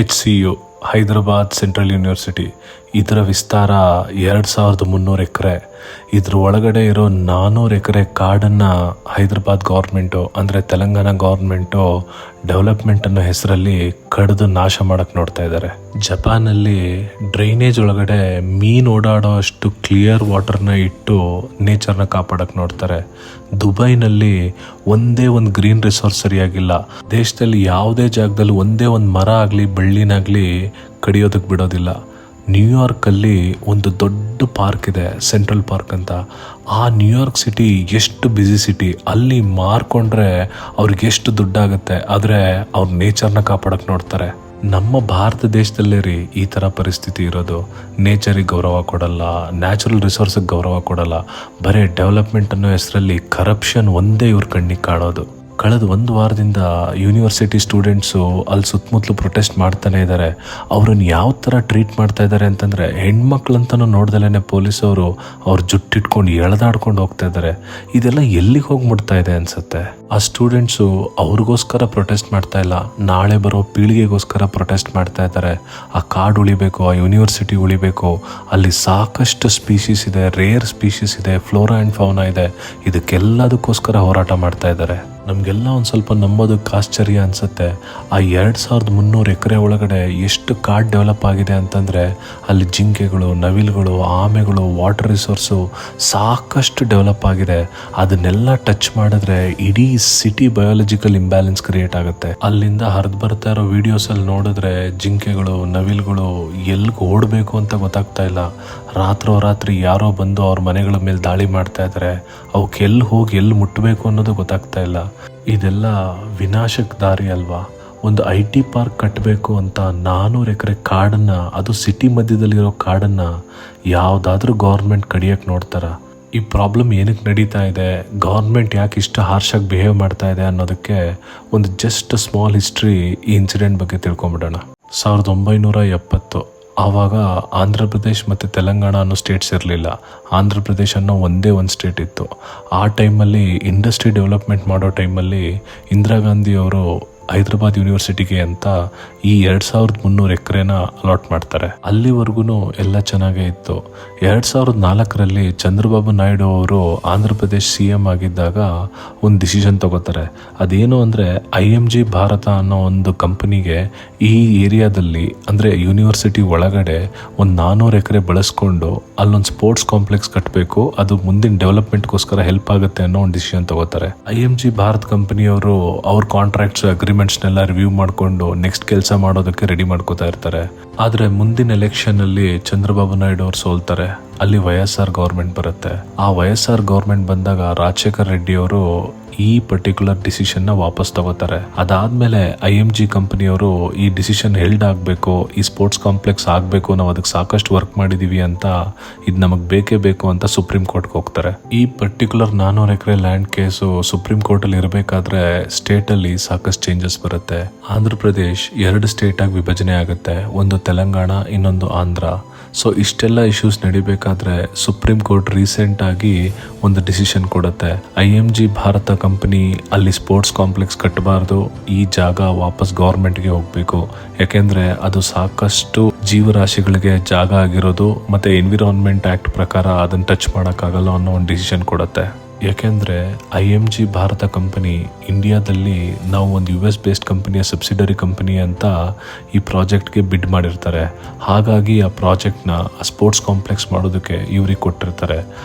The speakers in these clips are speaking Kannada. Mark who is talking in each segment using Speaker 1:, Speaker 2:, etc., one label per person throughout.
Speaker 1: HCU Hyderabad central university. ಇದರ ವಿಸ್ತಾರ 2300 ಎಕರೆ. ಇದ್ರ ಒಳಗಡೆ ಇರೋ 400 ಎಕರೆ ಕಾಡನ್ನು ಹೈದರಾಬಾದ್ ಗೌರ್ಮೆಂಟು ಅಂದರೆ ತೆಲಂಗಾಣ ಗೌರ್ಮೆಂಟು ಡೆವಲಪ್ಮೆಂಟ್ ಅನ್ನೋ ಹೆಸರಲ್ಲಿ ಕಡಿದು ನಾಶ ಮಾಡಕ್ಕೆ ನೋಡ್ತಾ ಇದ್ದಾರೆ. ಜಪಾನಲ್ಲಿ ಡ್ರೈನೇಜ್ ಒಳಗಡೆ ಮೀನು ಓಡಾಡೋ ಅಷ್ಟು ಕ್ಲಿಯರ್ ವಾಟರ್ನ ಇಟ್ಟು ನೇಚರ್ನ ಕಾಪಾಡಕ್ಕೆ ನೋಡ್ತಾರೆ. ದುಬೈನಲ್ಲಿ ಒಂದೇ ಒಂದು ಗ್ರೀನ್ ರಿಸೋರ್ಸ್ ಸರಿಯಾಗಿಲ್ಲ. ದೇಶದಲ್ಲಿ ಯಾವುದೇ ಜಾಗದಲ್ಲಿ ಒಂದೇ ಒಂದು ಮರ ಆಗಲಿ ಬಳ್ಳಿನಾಗಲಿ ಕಡಿಯೋದಕ್ಕೆ ಬಿಡೋದಿಲ್ಲ. ನ್ಯೂಯಾರ್ಕಲ್ಲಿ ಒಂದು ದೊಡ್ಡ ಪಾರ್ಕ್ ಇದೆ, ಸೆಂಟ್ರಲ್ ಪಾರ್ಕ್ ಅಂತ. ಆ ನ್ಯೂಯಾರ್ಕ್ ಸಿಟಿ ಎಷ್ಟು ಬ್ಯುಸಿ ಸಿಟಿ, ಅಲ್ಲಿ ಮಾರ್ಕೊಂಡ್ರೆ ಅವ್ರಿಗೆ ಎಷ್ಟು ದುಡ್ಡಾಗುತ್ತೆ. ಆದರೆ ಅವ್ರ ನೇಚರ್ನ ಕಾಪಾಡಕ್ಕೆ ನೋಡ್ತಾರೆ. ನಮ್ಮ ಭಾರತ ದೇಶದಲ್ಲೇ ರೀ ಈ ಥರ ಪರಿಸ್ಥಿತಿ ಇರೋದು. ನೇಚರಿಗೆ ಗೌರವ ಕೊಡಲ್ಲ, ನ್ಯಾಚುರಲ್ ರಿಸೋರ್ಸಿಗೆ ಗೌರವ ಕೊಡಲ್ಲ. ಬರೀ ಡೆವಲಪ್ಮೆಂಟ್ ಅನ್ನೋ ಹೆಸರಲ್ಲಿ ಕರಪ್ಷನ್ ಒಂದೇ ಇವ್ರ ಕಣ್ಣಿಗೆ ಕಾಣೋದು. ಕಳೆದ 1 ವಾರದಿಂದ ಯೂನಿವರ್ಸಿಟಿ ಸ್ಟೂಡೆಂಟ್ಸು ಅಲ್ಲಿ ಸುತ್ತಮುತ್ತಲು ಪ್ರೊಟೆಸ್ಟ್ ಮಾಡ್ತಾನೆ ಇದ್ದಾರೆ. ಅವ್ರನ್ನ ಯಾವ ಥರ ಟ್ರೀಟ್ ಮಾಡ್ತಾ ಇದ್ದಾರೆ ಅಂತಂದರೆ, ಹೆಣ್ಮಕ್ಳಂತನೂ ನೋಡ್ದಲೇ ಪೊಲೀಸವರು ಅವ್ರ ಜುಟ್ಟಿಟ್ಕೊಂಡು ಎಳೆದಾಡ್ಕೊಂಡು ಹೋಗ್ತಾ ಇದ್ದಾರೆ. ಇದೆಲ್ಲ ಎಲ್ಲಿಗೆ ಹೋಗಿ ಮುಟ್ತಾ ಇದೆ ಅನ್ಸುತ್ತೆ. ಆ ಸ್ಟೂಡೆಂಟ್ಸು ಅವ್ರಿಗೋಸ್ಕರ ಪ್ರೊಟೆಸ್ಟ್ ಮಾಡ್ತಾ ಇಲ್ಲ, ನಾಳೆ ಬರೋ ಪೀಳಿಗೆಗೋಸ್ಕರ ಪ್ರೊಟೆಸ್ಟ್ ಮಾಡ್ತಾ ಇದ್ದಾರೆ. ಆ ಕಾಡು ಉಳಿಬೇಕು, ಆ ಯೂನಿವರ್ಸಿಟಿ ಉಳಿಬೇಕು. ಅಲ್ಲಿ ಸಾಕಷ್ಟು ಸ್ಪೀಶೀಸ್ ಇದೆ, ರೇರ್ ಸ್ಪೀಶೀಸ್ ಇದೆ, ಫ್ಲೋರಾ ಆ್ಯಂಡ್ ಫೌನಾ ಇದೆ. ಇದಕ್ಕೆಲ್ಲದಕ್ಕೋಸ್ಕರ ಹೋರಾಟ ಮಾಡ್ತಾ ಇದ್ದಾರೆ. ನಮಗೆಲ್ಲ ಒಂದು ಸ್ವಲ್ಪ ನಂಬೋದಕ್ಕೆ ಆಶ್ಚರ್ಯ ಅನಿಸುತ್ತೆ. ಆ 2300 ಎಕರೆ ಒಳಗಡೆ ಎಷ್ಟು ಕಾಡು ಡೆವಲಪ್ ಆಗಿದೆ ಅಂತಂದರೆ, ಅಲ್ಲಿ ಜಿಂಕೆಗಳು, ನವಿಲುಗಳು, ಆಮೆಗಳು, ವಾಟರ್ ರಿಸೋರ್ಸು ಸಾಕಷ್ಟು ಡೆವಲಪ್ ಆಗಿದೆ. ಅದನ್ನೆಲ್ಲ ಟಚ್ ಮಾಡಿದ್ರೆ ಇಡೀ ಸಿಟಿ ಬಯಾಲಜಿಕಲ್ ಇಂಬ್ಯಾಲೆನ್ಸ್ ಕ್ರಿಯೇಟ್ ಆಗುತ್ತೆ. ಅಲ್ಲಿಂದ ಹರಿದು ಬರ್ತಾ ಇರೋ ವಿಡಿಯೋಸಲ್ಲಿ ನೋಡಿದ್ರೆ ಜಿಂಕೆಗಳು, ನವಿಲುಗಳು ಎಲ್ಲಿಗೆ ಓಡಬೇಕು ಅಂತ ಗೊತ್ತಾಗ್ತಾ ಇಲ್ಲ. ರಾತ್ರಿ ಯಾರೋ ಬಂದು ಅವ್ರ ಮನೆಗಳ ಮೇಲೆ ದಾಳಿ ಮಾಡ್ತಾ ಇದ್ದಾರೆ. ಅವಕ್ಕೆ ಎಲ್ಲಿ ಹೋಗಿ ಎಲ್ಲಿ ಮುಟ್ಟಬೇಕು ಅನ್ನೋದು ಗೊತ್ತಾಗ್ತಾ ಇಲ್ಲ. ಇದೆಲ್ಲ ವಿನಾಶಕ್ಕೆ ದಾರಿ ಅಲ್ವಾ? ಒಂದು IT ಪಾರ್ಕ್ ಕಟ್ಟಬೇಕು ಅಂತ 400 ಎಕರೆ ಕಾಡನ್ನು, ಅದು ಸಿಟಿ ಮಧ್ಯದಲ್ಲಿರೋ ಕಾಡನ್ನು ಯಾವುದಾದ್ರೂ ಗೌರ್ಮೆಂಟ್ ಕಡಿಯೋಕ್ಕೆ ನೋಡ್ತಾರ? ಈ ಪ್ರಾಬ್ಲಮ್ ಏನಕ್ಕೆ ನಡೀತಾ ಇದೆ, ಗೌರ್ಮೆಂಟ್ ಯಾಕೆ ಇಷ್ಟು ಹಾರ್ಷಾಗಿ ಬಿಹೇವ್ ಮಾಡ್ತಾ ಇದೆ ಅನ್ನೋದಕ್ಕೆ ಒಂದು ಜಸ್ಟ್ ಸ್ಮಾಲ್ ಹಿಸ್ಟ್ರಿ ಈ ಇನ್ಸಿಡೆಂಟ್ ಬಗ್ಗೆ ತಿಳ್ಕೊಂಬಿಡೋಣ. 1970 ಆವಾಗ ಆಂಧ್ರ ಪ್ರದೇಶ್ ಮತ್ತು ತೆಲಂಗಾಣ ಅನ್ನೋ ಸ್ಟೇಟ್ಸ್ ಇರಲಿಲ್ಲ. ಆಂಧ್ರ ಪ್ರದೇಶ್ ಅನ್ನೋ ಒಂದೇ ಒಂದು ಸ್ಟೇಟ್ ಇತ್ತು. ಆ ಟೈಮಲ್ಲಿ ಇಂಡಸ್ಟ್ರಿ ಡೆವಲಪ್ಮೆಂಟ್ ಮಾಡೋ ಟೈಮಲ್ಲಿ ಇಂದಿರಾ ಗಾಂಧಿ ಅವರು ಹೈದರಾಬಾದ್ ಯೂನಿವರ್ಸಿಟಿಗೆ ಅಂತ ಈ 2300 ಎಕರೆನ ಅಲಾಟ್ ಮಾಡ್ತಾರೆ. ಅಲ್ಲಿವರೆಗೂ ಎಲ್ಲ ಚೆನ್ನಾಗೇ ಇತ್ತು. 2004ರಲ್ಲಿ ಚಂದ್ರಬಾಬು ನಾಯ್ಡು ಅವರು ಆಂಧ್ರ ಪ್ರದೇಶ್ CM ಆಗಿದ್ದಾಗ ಒಂದು ಡಿಸಿಷನ್ ತಗೋತಾರೆ. ಅದೇನು ಅಂದರೆ, IMG ಭಾರತ ಅನ್ನೋ ಒಂದು ಕಂಪನಿಗೆ ಈ ಏರಿಯಾದಲ್ಲಿ ಅಂದರೆ ಯೂನಿವರ್ಸಿಟಿ ಒಳಗಡೆ ಒಂದು 400 ಎಕರೆ ಬಳಸ್ಕೊಂಡು ಅಲ್ಲೊಂದು ಸ್ಪೋರ್ಟ್ಸ್ ಕಾಂಪ್ಲೆಕ್ಸ್ ಕಟ್ಟಬೇಕು, ಅದು ಮುಂದಿನ ಡೆವಲಪ್ಮೆಂಟ್ಗೋಸ್ಕರ ಹೆಲ್ಪ್ ಆಗುತ್ತೆ ಅನ್ನೋ ಒಂದು ಡಿಸಿಷನ್ ತಗೋತಾರೆ. IMG ಭಾರತ್ ಕಂಪನಿಯವರು ಅವ್ರ ಕಾಂಟ್ರಾಕ್ಟ್ಸ್ ಅಗ್ರಿಮೆಂಟ್ಸ್ನೆಲ್ಲ ರಿವ್ಯೂ ಮಾಡಿಕೊಂಡು ನೆಕ್ಸ್ಟ್ ಕೆಲಸ ಮಾಡೋದಕ್ಕೆ ರೆಡಿ ಮಾಡ್ಕೋತಾ ಇರ್ತಾರೆ. ಆದರೆ ಮುಂದಿನ ಎಲೆಕ್ಷನಲ್ಲಿ ಚಂದ್ರಬಾಬು ನಾಯ್ಡು ಅವ್ರು ಸೋಲ್ತಾರೆ. ಅಲ್ಲಿ YSR ಗೌರ್ಮೆಂಟ್ ಬರುತ್ತೆ. ಆ YSR ಗೌರ್ಮೆಂಟ್ ಬಂದಾಗ ರಾಜಶೇಖರ್ ರೆಡ್ಡಿ ಅವರು ಈ ಪರ್ಟಿಕ್ಯುಲರ್ ಡಿಸಿಷನ್ನ ವಾಪಸ್ ತಗೋತಾರೆ. ಅದಾದಮೇಲೆ IMG ಕಂಪನಿಯವರು ಈ ಡಿಸಿಷನ್ ಹೆಲ್ಡ್ ಆಗಬೇಕು, ಈ ಸ್ಪೋರ್ಟ್ಸ್ ಕಾಂಪ್ಲೆಕ್ಸ್ ಆಗಬೇಕು, ನಾವು ಅದಕ್ಕೆ ಸಾಕಷ್ಟು ವರ್ಕ್ ಮಾಡಿದ್ದೀವಿ ಅಂತ, ಇದು ನಮಗೆ ಬೇಕೇ ಬೇಕು ಅಂತ ಸುಪ್ರೀಂ ಕೋರ್ಟ್ಗೆ ಹೋಗ್ತಾರೆ. ಈ ಪರ್ಟಿಕ್ಯುಲರ್ 400 ಎಕರೆ ಲ್ಯಾಂಡ್ ಕೇಸು ಸುಪ್ರೀಂ ಕೋರ್ಟಲ್ಲಿ ಇರಬೇಕಾದ್ರೆ ಸ್ಟೇಟಲ್ಲಿ ಸಾಕಷ್ಟು ಚೇಂಜಸ್ ಬರುತ್ತೆ. ಆಂಧ್ರ ಪ್ರದೇಶ್ 2 ಸ್ಟೇಟಾಗಿ ವಿಭಜನೆ ಆಗುತ್ತೆ, ಒಂದು ತೆಲಂಗಾಣ, ಇನ್ನೊಂದು ಆಂಧ್ರ. ಸೊ ಇಷ್ಟೆಲ್ಲ ಇಶ್ಯೂಸ್ ನಡಿಬೇಕಾದ್ರೆ ಸುಪ್ರೀಂ ಕೋರ್ಟ್ ರೀಸೆಂಟಾಗಿ ಒಂದು ಡಿಸಿಷನ್ ಕೊಡುತ್ತೆ. IMG ಭಾರತ ಕಂಪನಿ ಅಲ್ಲಿ ಸ್ಪೋರ್ಟ್ಸ್ ಕಾಂಪ್ಲೆಕ್ಸ್ ಕಟ್ಟಬಾರ್ದು, ಈ ಜಾಗ ವಾಪಸ್ ಗೌರ್ಮೆಂಟ್ಗೆ ಹೋಗಬೇಕು. ಯಾಕೆಂದರೆ ಅದು ಸಾಕಷ್ಟು ಜೀವರಾಶಿಗಳಿಗೆ ಜಾಗ ಆಗಿರೋದು, ಮತ್ತು ಎನ್ವಿರಾನ್ಮೆಂಟ್ ಆ್ಯಕ್ಟ್ ಪ್ರಕಾರ ಅದನ್ನು ಟಚ್ ಮಾಡೋಕ್ಕಾಗಲ್ಲ ಅನ್ನೋ ಒಂದು ಡಿಸಿಷನ್ ಕೊಡುತ್ತೆ. ಯಾಕೆಂದರೆ IMG ಭಾರತ ಕಂಪನಿ ಇಂಡಿಯಾದಲ್ಲಿ ನಾವು ಒಂದು US ಬೇಸ್ಡ್ ಕಂಪನಿಯ ಸಬ್ಸಿಡರಿ ಕಂಪನಿ ಅಂತ ಈ ಪ್ರಾಜೆಕ್ಟ್ಗೆ ಬಿಡ್ ಮಾಡಿರ್ತಾರೆ. ಹಾಗಾಗಿ ಆ ಪ್ರಾಜೆಕ್ಟ್ನ ಸ್ಪೋರ್ಟ್ಸ್ ಕಾಂಪ್ಲೆಕ್ಸ್ ಮಾಡೋದಕ್ಕೆ ಇವ್ರಿಗೆ ಕೊಟ್ಟಿರ್ತಾರೆ.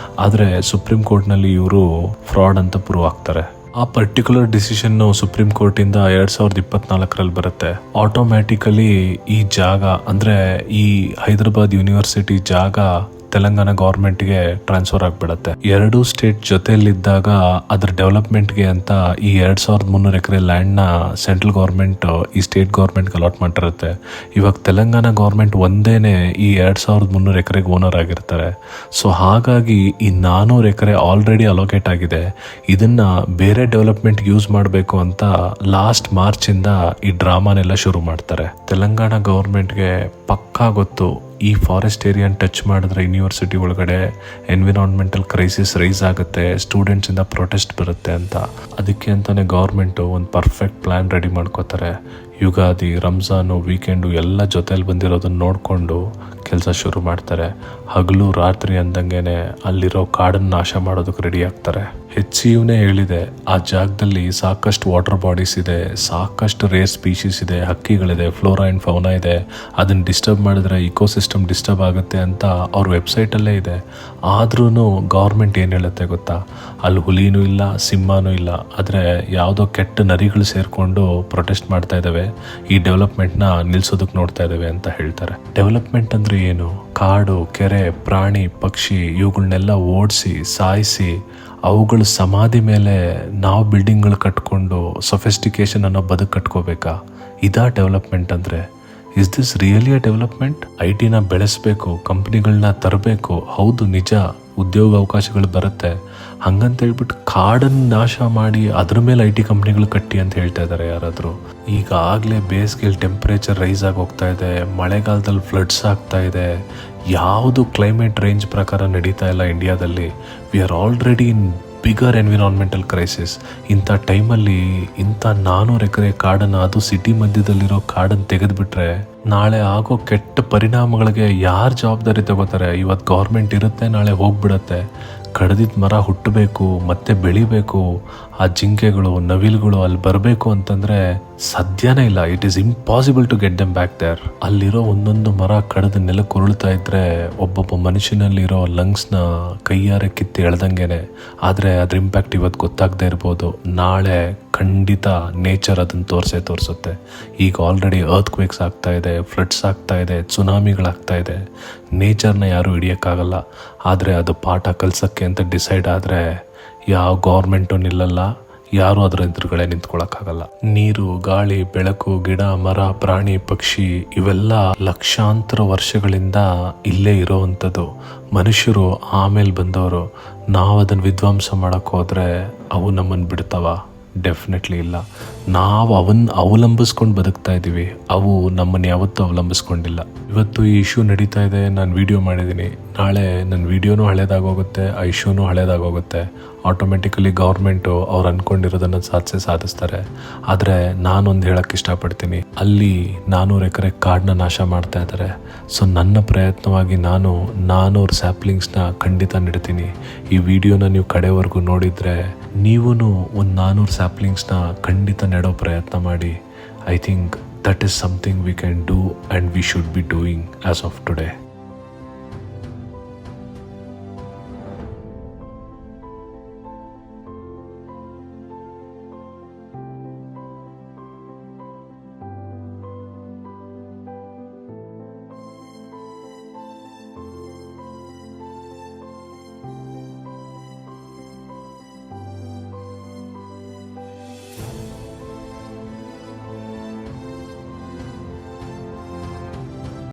Speaker 1: ಆದರೆ ಸುಪ್ರೀಂ ಕೋರ್ಟ್ನಲ್ಲಿ ಇವರು ಫ್ರಾಡ್ ಅಂತ ಪ್ರೂವ್ ಆಗ್ತಾರೆ. ಆ ಪರ್ಟಿಕ್ಯುಲರ್ ಡಿಸಿಷನ್ನು ಸುಪ್ರೀಂ ಕೋರ್ಟಿಂದ 2024ರಲ್ಲಿ ಬರುತ್ತೆ. ಆಟೋಮ್ಯಾಟಿಕಲಿ ಈ ಜಾಗ ಅಂದರೆ ಈ ಹೈದರಾಬಾದ್ ಯೂನಿವರ್ಸಿಟಿ ಜಾಗ ತೆಲಂಗಾಣ ಗೌರ್ಮೆಂಟ್ಗೆ ಟ್ರಾನ್ಸ್ಫರ್ ಆಗಿಬಿಡುತ್ತೆ. 2 ಸ್ಟೇಟ್ ಜೊತೆಯಲ್ಲಿದ್ದಾಗ ಅದರ ಡೆವಲಪ್ಮೆಂಟ್ಗೆ ಅಂತ ಈ 2300 ಎಕರೆ ಲ್ಯಾಂಡ್ನ ಸೆಂಟ್ರಲ್ ಗೌರ್ಮೆಂಟ್ ಈ ಸ್ಟೇಟ್ ಗೌರ್ಮೆಂಟ್ಗೆ ಅಲಾಟ್ ಮಾಡಿರುತ್ತೆ. ಇವಾಗ ತೆಲಂಗಾಣ ಗೌರ್ಮೆಂಟ್ ಒಂದೇನೆ ಈ 2300 ಎಕರೆಗೆ ಓನರ್ ಆಗಿರ್ತಾರೆ. ಸೊ ಹಾಗಾಗಿ ಈ 400 ಎಕರೆ ಆಲ್ರೆಡಿ ಅಲೋಕೇಟ್ ಆಗಿದೆ. ಇದನ್ನ ಬೇರೆ ಡೆವಲಪ್ಮೆಂಟ್ಗೆ ಯೂಸ್ ಮಾಡಬೇಕು ಅಂತ ಲಾಸ್ಟ್ ಮಾರ್ಚಿಂದ ಈ ಡ್ರಾಮಾನೆಲ್ಲ ಶುರು ಮಾಡ್ತಾರೆ. ತೆಲಂಗಾಣ ಗೌರ್ಮೆಂಟ್ಗೆ ಪಕ್ಕಾ ಗೊತ್ತು, ಈ ಫಾರೆಸ್ಟ್ ಏರಿಯಾನ ಟಚ್ ಮಾಡಿದ್ರೆ ಯೂನಿವರ್ಸಿಟಿ ಒಳಗಡೆ ಎನ್ವಿರಾನ್ಮೆಂಟಲ್ ಕ್ರೈಸಿಸ್ ರೈಸ್ ಆಗುತ್ತೆ, ಸ್ಟೂಡೆಂಟ್ಸಿಂದ ಪ್ರೊಟೆಸ್ಟ್ ಬರುತ್ತೆ ಅಂತ. ಅದಕ್ಕೆ ಅಂತಲೇ ಗೌರ್ಮೆಂಟು ಒಂದು ಪರ್ಫೆಕ್ಟ್ ಪ್ಲ್ಯಾನ್ ರೆಡಿ ಮಾಡ್ಕೋತಾರೆ. ಯುಗಾದಿ, ರಂಜಾನು, ವೀಕೆಂಡು ಎಲ್ಲ ಜೊತೆಲಿ ಬಂದಿರೋದನ್ನ ನೋಡಿಕೊಂಡು ಕೆಲಸ ಶುರು ಮಾಡ್ತಾರೆ. ಹಗಲು ರಾತ್ರಿ ಅಂದಂಗೆ ಅಲ್ಲಿರೋ ಕಾಡನ್ನು ನಾಶ ಮಾಡೋದಕ್ಕೆ ರೆಡಿ ಆಗ್ತಾರೆ. HCUನೇ ಹೇಳಿದೆ, ಆ ಜಾಗದಲ್ಲಿ ಸಾಕಷ್ಟು ವಾಟರ್ ಬಾಡೀಸ್ ಇದೆ, ಸಾಕಷ್ಟು ರೇರ್ ಸ್ಪೀಶೀಸ್ ಇದೆ, ಹಕ್ಕಿಗಳಿದೆ, ಫ್ಲೋರಾ ಆ್ಯಂಡ್ ಫೌನಾ ಇದೆ. ಅದನ್ನು ಡಿಸ್ಟರ್ಬ್ ಮಾಡಿದ್ರೆ ಇಕೋಸಿಸ್ಟಮ್ ಡಿಸ್ಟರ್ಬ್ ಆಗುತ್ತೆ ಅಂತ ಅವ್ರ ವೆಬ್ಸೈಟಲ್ಲೇ ಇದೆ. ಆದ್ರೂ ಗೌರ್ಮೆಂಟ್ ಏನು ಹೇಳುತ್ತೆ ಗೊತ್ತಾ, ಅಲ್ಲಿ ಹುಲಿನೂ ಇಲ್ಲ, ಸಿಂಹನೂ ಇಲ್ಲ, ಆದರೆ ಯಾವುದೋ ಕೆಟ್ಟ ನರಿಗಳು ಸೇರಿಕೊಂಡು ಪ್ರೊಟೆಸ್ಟ್ ಮಾಡ್ತಾ ಇದ್ದಾವೆ, ಈ ಡೆವಲಪ್ಮೆಂಟ್ನ ನಿಲ್ಲಿಸೋದಕ್ಕೆ ನೋಡ್ತಾ ಇದ್ದಾವೆ ಅಂತ ಹೇಳ್ತಾರೆ. ಡೆವಲಪ್ಮೆಂಟ್ ಅಂದರೆ ಏನು? ಕಾಡು, ಕೆರೆ, ಪ್ರಾಣಿ, ಪಕ್ಷಿ ಇವುಗಳನ್ನೆಲ್ಲ ಓಡಿಸಿ ಸಾಯಿಸಿ ಅವುಗಳ ಸಮಾಧಿ ಮೇಲೆ ನಾವು ಬಿಲ್ಡಿಂಗ್ಗಳು ಕಟ್ಕೊಂಡು ಸೊಫಿಸ್ಟಿಕೇಶನ್ ಅನ್ನೋ ಬದುಕು ಕಟ್ಕೋಬೇಕಾ? ಇದಾ ಡೆವಲಪ್ಮೆಂಟ್ ಅಂದರೆ? Is this really a development? IT ನ ಬೆಳೆಸಬೇಕು, ಕಂಪ್ನಿಗಳನ್ನ ತರಬೇಕು, ಹೌದು ನಿಜ, ಉದ್ಯೋಗ ಅವಕಾಶಗಳು ಬರುತ್ತೆ. ಹಂಗಂತ ಹೇಳ್ಬಿಟ್ಟು ಕಾಡನ್ನು ನಾಶ ಮಾಡಿ ಅದ್ರ ಮೇಲೆ IT ಕಂಪ್ನಿಗಳು ಕಟ್ಟಿ ಅಂತ ಹೇಳ್ತಾ ಇದ್ದಾರೆ ಯಾರಾದರೂ? ಈಗಾಗಲೇ ಬೇಸಿಗೆಯಲ್ಲಿ ಟೆಂಪ್ರೇಚರ್ ರೈಸ್ ಆಗಿ ಹೋಗ್ತಾ ಇದೆ, ಮಳೆಗಾಲದಲ್ಲಿ ಫ್ಲಡ್ಸ್ ಆಗ್ತಾ ಇದೆ, ಯಾವುದು ಕ್ಲೈಮೇಟ್ ರೇಂಜ್ ಪ್ರಕಾರ ನಡೀತಾ ಇಲ್ಲ ಇಂಡಿಯಾದಲ್ಲಿ. We are already in bigger environmental crisis. ಇಂಥ ಟೈಮಲ್ಲಿ ಇಂಥ 400 ಎಕರೆ ಕಾಡನ್ನು, ಅದು ಸಿಟಿ ಮಧ್ಯದಲ್ಲಿರೋ ಕಾಡನ್ನು ತೆಗೆದುಬಿಟ್ರೆ ನಾಳೆ ಆಗೋ ಕೆಟ್ಟ ಪರಿಣಾಮಗಳಿಗೆ ಯಾರು ಜವಾಬ್ದಾರಿ ತಗೋತಾರೆ? ಇವತ್ತು ಗೌರ್ಮೆಂಟ್ ಇರುತ್ತೆ, ನಾಳೆ ಹೋಗ್ಬಿಡತ್ತೆ. ಕಡ್ದಿದ್ದ ಮರ ಹುಟ್ಟಬೇಕು, ಮತ್ತೆ ಬೆಳಿಬೇಕು, ಆ ಜಿಂಕೆಗಳು, ನವಿಲುಗಳು ಅಲ್ಲಿ ಬರಬೇಕು ಅಂತಂದರೆ ಸಾಧ್ಯನೇ ಇಲ್ಲ. It is impossible to get them back there. ಅಲ್ಲಿರೋ ಒಂದೊಂದು ಮರ ಕಡ್ದು ನೆಲಕ್ಕೆ ಉರುಳ್ತಾ ಇದ್ರೆ ಒಬ್ಬೊಬ್ಬ ಮನುಷ್ಯನಲ್ಲಿರೋ ಲಂಗ್ಸ್ನ ಕೈಯಾರೆ ಕಿತ್ತು ಎಳ್ದಂಗೆನೆ. ಆದರೆ ಅದ್ರ ಇಂಪ್ಯಾಕ್ಟ್ ಇವತ್ತು ಗೊತ್ತಾಗದೇ ಇರ್ಬೋದು, ನಾಳೆ ಖಂಡಿತ ನೇಚರ್ ಅದನ್ನು ತೋರಿಸುತ್ತೆ. ಈಗ ಆಲ್ರೆಡಿ ಅರ್ತ್ ಕ್ವೇಕ್ಸ್ ಆಗ್ತಾ ಇದೆ, ಫ್ಲಡ್ಸ್ ಆಗ್ತಾ ಇದೆ, ಸುನಾಮಿಗಳಾಗ್ತಾ ಇದೆ. ನೇಚರ್ನ ಯಾರೂ ಹಿಡಿಯೋಕ್ಕಾಗಲ್ಲ. ಆದರೆ ಅದು ಪಾಠ ಕಲಿಸೋಕ್ಕೆ ಅಂತ ಡಿಸೈಡ್ ಆದರೆ ಯಾವ ಗೌರ್ಮೆಂಟು ನಿಲ್ಲಲ್ಲ, ಯಾರೂ ಅದರ ಎದುರುಗಡೆ ನಿಂತ್ಕೊಳ್ಳೋಕ್ಕಾಗಲ್ಲ. ನೀರು, ಗಾಳಿ, ಬೆಳಕು, ಗಿಡ, ಮರ, ಪ್ರಾಣಿ, ಪಕ್ಷಿ ಇವೆಲ್ಲ ಲಕ್ಷಾಂತರ ವರ್ಷಗಳಿಂದ ಇಲ್ಲೇ ಇರೋವಂಥದ್ದು. ಮನುಷ್ಯರು ಆಮೇಲೆ ಬಂದವರು. ನಾವು ಅದನ್ನು ವಿಧ್ವಂಸ ಮಾಡೋಕ್ಕೆ ಹೋದರೆ ಅವು ನಮ್ಮನ್ನು ಬಿಡ್ತಾವ? ಡೆಫಿನೆಟ್ಲಿ ಇಲ್ಲ. ನಾವು ಅವಲಂಬಿಸ್ಕೊಂಡು ಬದುಕ್ತಾ ಇದ್ದೀವಿ, ಅವು ನಮ್ಮನ್ನು ಯಾವತ್ತೂ ಅವಲಂಬಿಸ್ಕೊಂಡಿಲ್ಲ. ಇವತ್ತು ಈ ಇಶ್ಯೂ ನಡೀತಾ ಇದೆ, ನಾನು ವಿಡಿಯೋ ಮಾಡಿದ್ದೀನಿ, ನಾಳೆ ನನ್ನ ವಿಡಿಯೋನೂ ಹಳೇದಾಗೋಗುತ್ತೆ, ಆ ಇಶ್ಯೂನೂ ಹಳೇದಾಗೋಗುತ್ತೆ. ಆಟೋಮೆಟಿಕಲಿ ಗೌರ್ಮೆಂಟು ಅವ್ರು ಅಂದ್ಕೊಂಡಿರೋದನ್ನು ಸಾಧಿಸ್ತಾರೆ. ಆದರೆ ನಾನೊಂದು ಹೇಳೋಕ್ಕೆ ಇಷ್ಟಪಡ್ತೀನಿ, ಅಲ್ಲಿ 400 ಎಕರೆ ಕಾಡನ್ನ ನಾಶ ಮಾಡ್ತಾ ಇದ್ದಾರೆ. ಸೊ ನನ್ನ ಪ್ರಯತ್ನವಾಗಿ ನಾನು 400 ಸ್ಯಾಪ್ಲಿಂಗ್ಸ್ನ ಖಂಡಿತ ನೆಡ್ತೀನಿ. ಈ ವಿಡಿಯೋನ ನೀವು ಕಡೆವರೆಗೂ ನೋಡಿದರೆ ನೀವೂ ಒಂದು 400 ಸ್ಯಾಪ್ಲಿಂಗ್ಸ್ನ ಖಂಡಿತ ನೆಡೋ ಪ್ರಯತ್ನ ಮಾಡಿ. I think that is something we can do and we should be doing as of today.